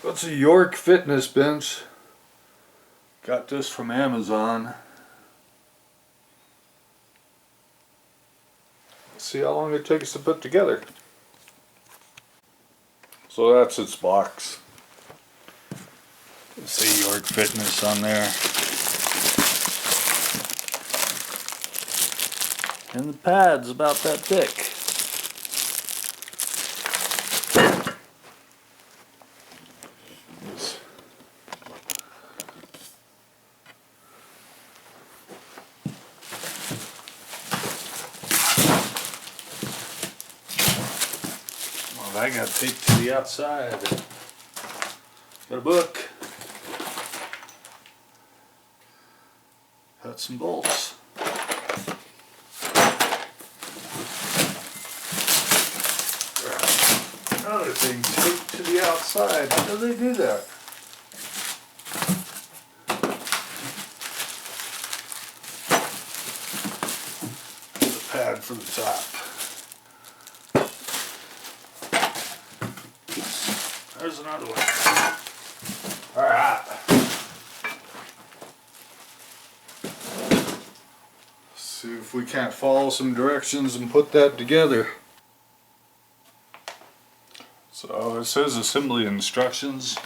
That's a York fitness bench. Got this from Amazon. Let's see how long it takes to put together. So that's its box. Say York Fitness on there. And the pad's about that thick. Well, I got taped to the outside. Got a book. Got some bolts. Another thing taped to the outside. How do they do that? The pad for the top. There's another one. Alright. See if we can't follow some directions and put that together. So it says assembly instructions.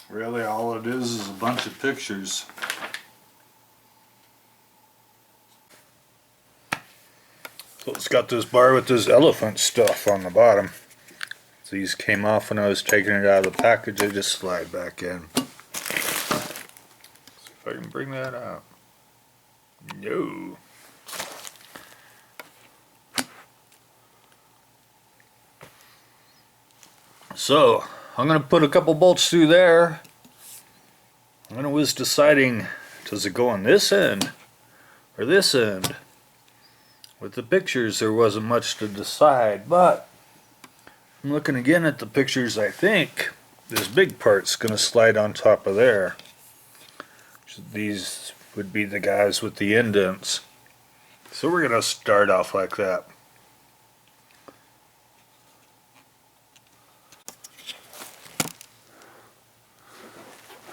Really all it is a bunch of pictures. So it's got this bar with this elephant stuff on the bottom. These came off when I was taking it out of the package. They just slide back in. See if I can bring that out. No. So I'm going to put a couple bolts through there. I was deciding, does it go on this end or this end? With the pictures there wasn't much to decide, but I'm looking again at the pictures. I think this big part's going to slide on top of there. These would be the guys with the indents. So we're going to start off like that.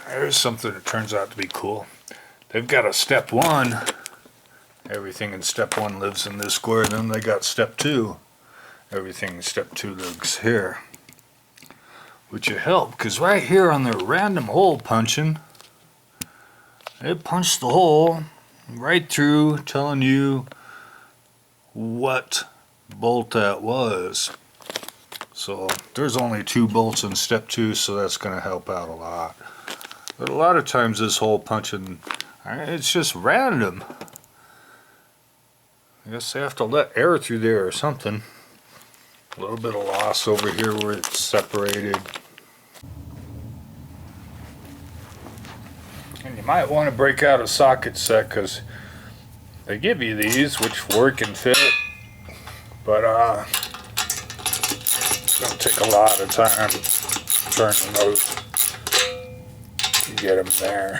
There's something that turns out to be cool. They've got a step 1. Everything in step 1 lives in this square. Then they got step 2. Everything in step 2 lives here. Which will help, because right here on their random hole punching, it punched the hole right through, telling you what bolt that was. So there's only 2 bolts in step 2, so that's going to help out a lot. But a lot of times this hole punching, it's just random. I guess they have to let air through there or something. A little bit of loss over here where it's separated. And you might want to break out a socket set, because they give you these which work and fit, but it's going to take a lot of time turning those to get them there.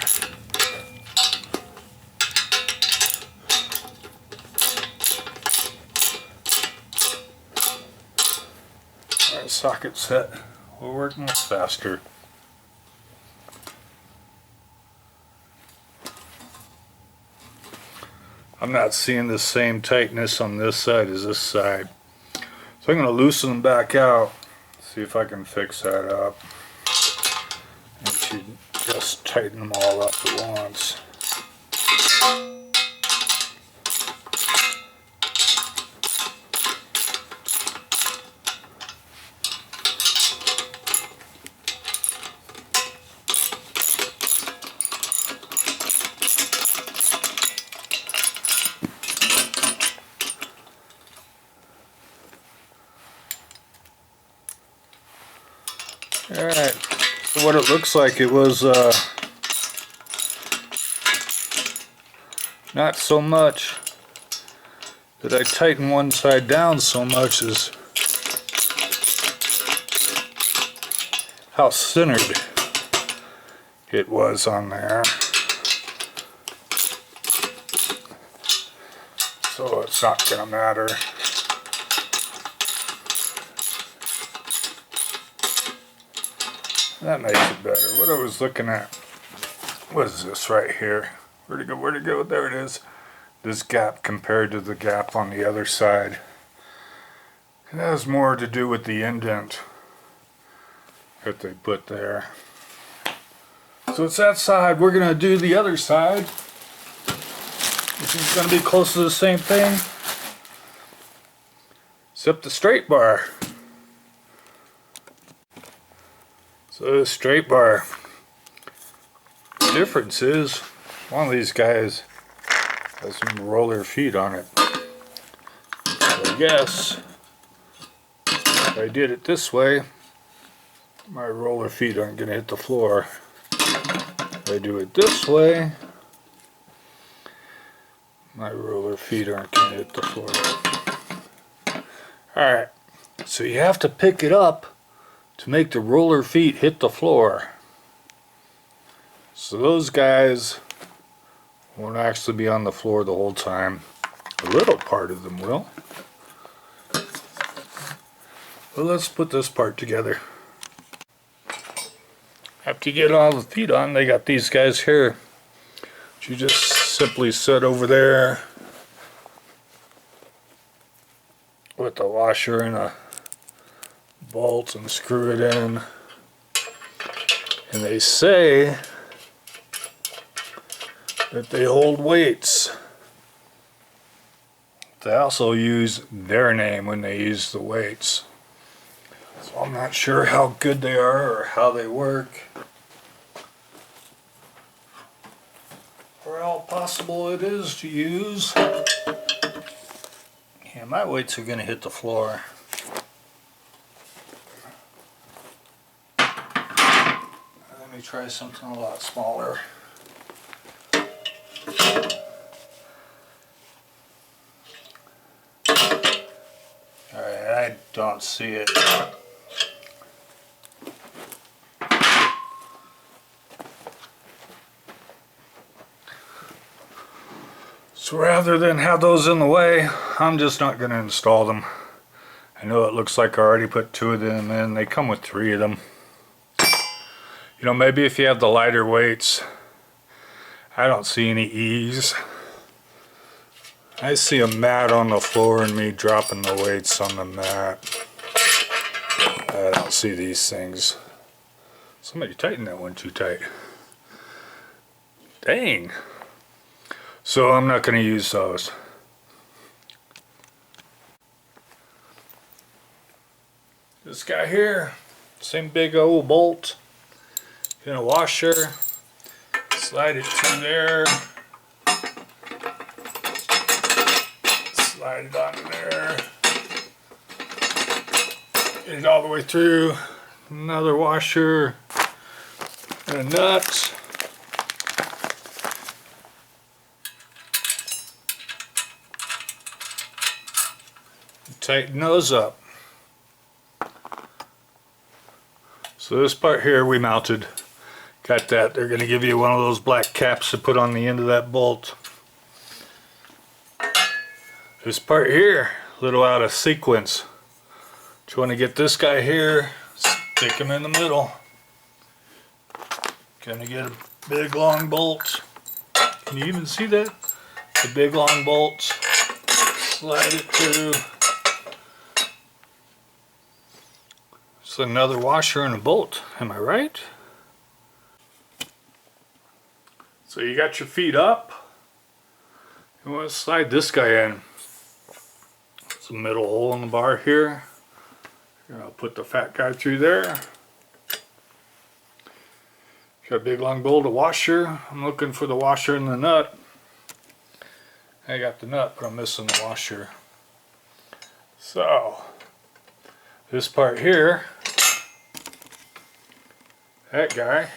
Alright, socket set will work much faster. I'm not seeing the same tightness on this side as this side. So I'm going to loosen them back out, see if I can fix that up. And should just tighten them all up at once. Alright, so what it looks like, it was not so much that I tighten one side down so much as how centered it was on there. So it's not going to matter. That makes it better. What I was looking at, what is this right here? Where'd it go? Where'd it go? There it is. This gap compared to the gap on the other side. It has more to do with the indent that they put there. So it's that side. We're going to do the other side, which is going to be close to the same thing, except the straight bar. So the straight bar, the difference is one of these guys has some roller feet on it. So I guess if I did it this way, my roller feet aren't going to hit the floor. If I do it this way, my roller feet aren't going to hit the floor. Alright, so you have to pick it up to make the roller feet hit the floor. So those guys won't actually be on the floor the whole time. A little part of them will. Well, let's put this part together. After you get all the feet on, they got these guys here. You just simply sit over there with a washer and a bolt and screw it in. And they say that they hold weights. They also use their name when they use the weights. So I'm not sure how good they are or how they work, or how possible it is to use. Yeah, my weights are going to hit the floor. Let me try something a lot smaller. Alright, I don't see it. So rather than have those in the way, I'm just not going to install them. I know it looks like I already put 2 of them in. They come with 3 of them. You know, maybe if you have the lighter weights, I don't see any ease. I see a mat on the floor and me dropping the weights on the mat. I don't see these things. Somebody tightened that one too tight. Dang. So I'm not going to use those. This guy here, same big old bolt in a washer. Slide it through there. Slide it onto there. Get it all the way through. Another washer and a nut. Tighten those up. So this part here we mounted. Got that. They're going to give you one of those black caps to put on the end of that bolt. This part here, a little out of sequence. You want to get this guy here, stick him in the middle. Gonna get a big long bolt. Can you even see that? The big long bolt. Slide it through. It's another washer and a bolt, am I right? So you got your feet up. You want to slide this guy in. It's a middle hole in the bar here. I'll put the fat guy through there. Got a big long bolt of washer. I'm looking for the washer and the nut. I got the nut, but I'm missing the washer. So this part here, that guy,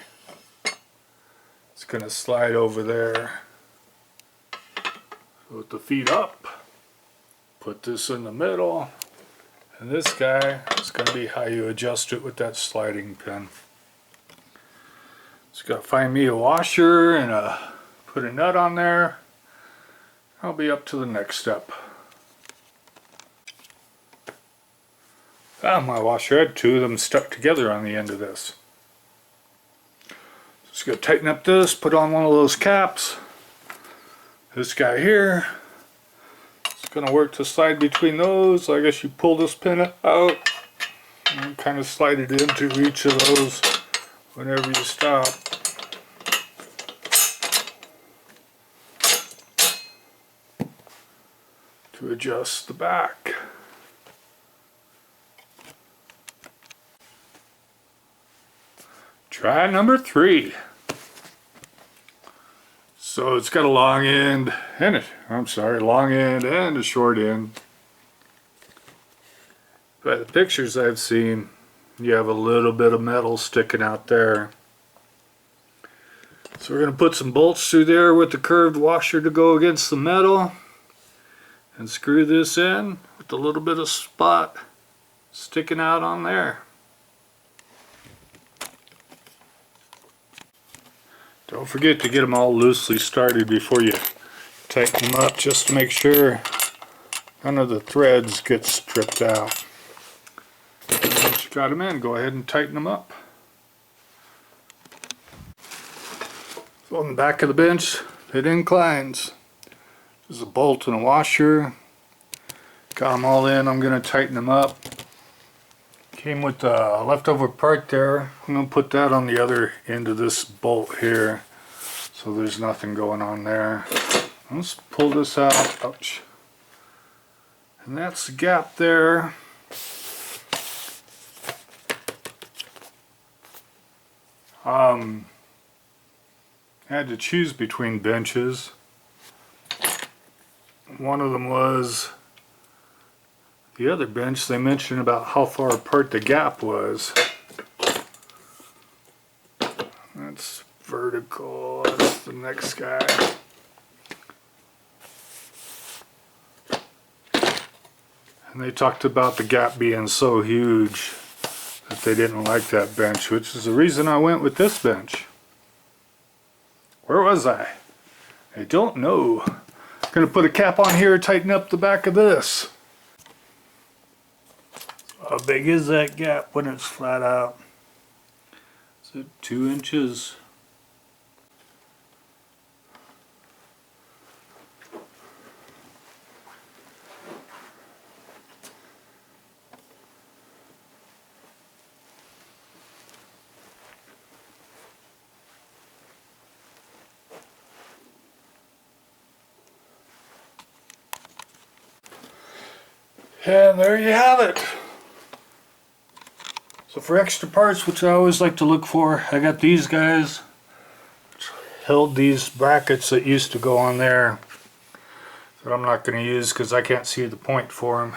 it's going to slide over there with the feet up. Put this in the middle, and this guy is going to be how you adjust it with that sliding pin. Just got to find me a washer and put a nut on there. I'll be up to the next step. Found my washer. I had 2 of them stuck together on the end of this. Just gonna tighten up this, put on one of those caps. This guy here, it's gonna work to slide between those. I guess you pull this pin out and kind of slide it into each of those whenever you stop. To adjust the back. Try number 3. So it's got a long end and long end and a short end. By the pictures I've seen, you have a little bit of metal sticking out there. So we're going to put some bolts through there with the curved washer to go against the metal and screw this in with a little bit of spot sticking out on there. Don't forget to get them all loosely started before you tighten them up, just to make sure none of the threads get stripped out. Once you got them in, go ahead and tighten them up. So on the back of the bench, it inclines. There's a bolt and a washer. Got them all in. I'm going to tighten them up. Came with the leftover part there. I'm going to put that on the other end of this bolt here, so there's nothing going on there. Let's pull this out. Ouch. And that's the gap there. I had to choose between benches. One of them was the other bench. They mentioned about how far apart the gap was. That's vertical. That's the next guy. And they talked about the gap being so huge that they didn't like that bench, which is the reason I went with this bench. Where was I? I don't know. I'm going to put a cap on here, tighten up the back of this. How big is that gap when it's flat out? Is it 2 inches? And there you have it. So for extra parts, which I always like to look for, I got these guys. Held these brackets that used to go on there that I'm not going to use because I can't see the point for them.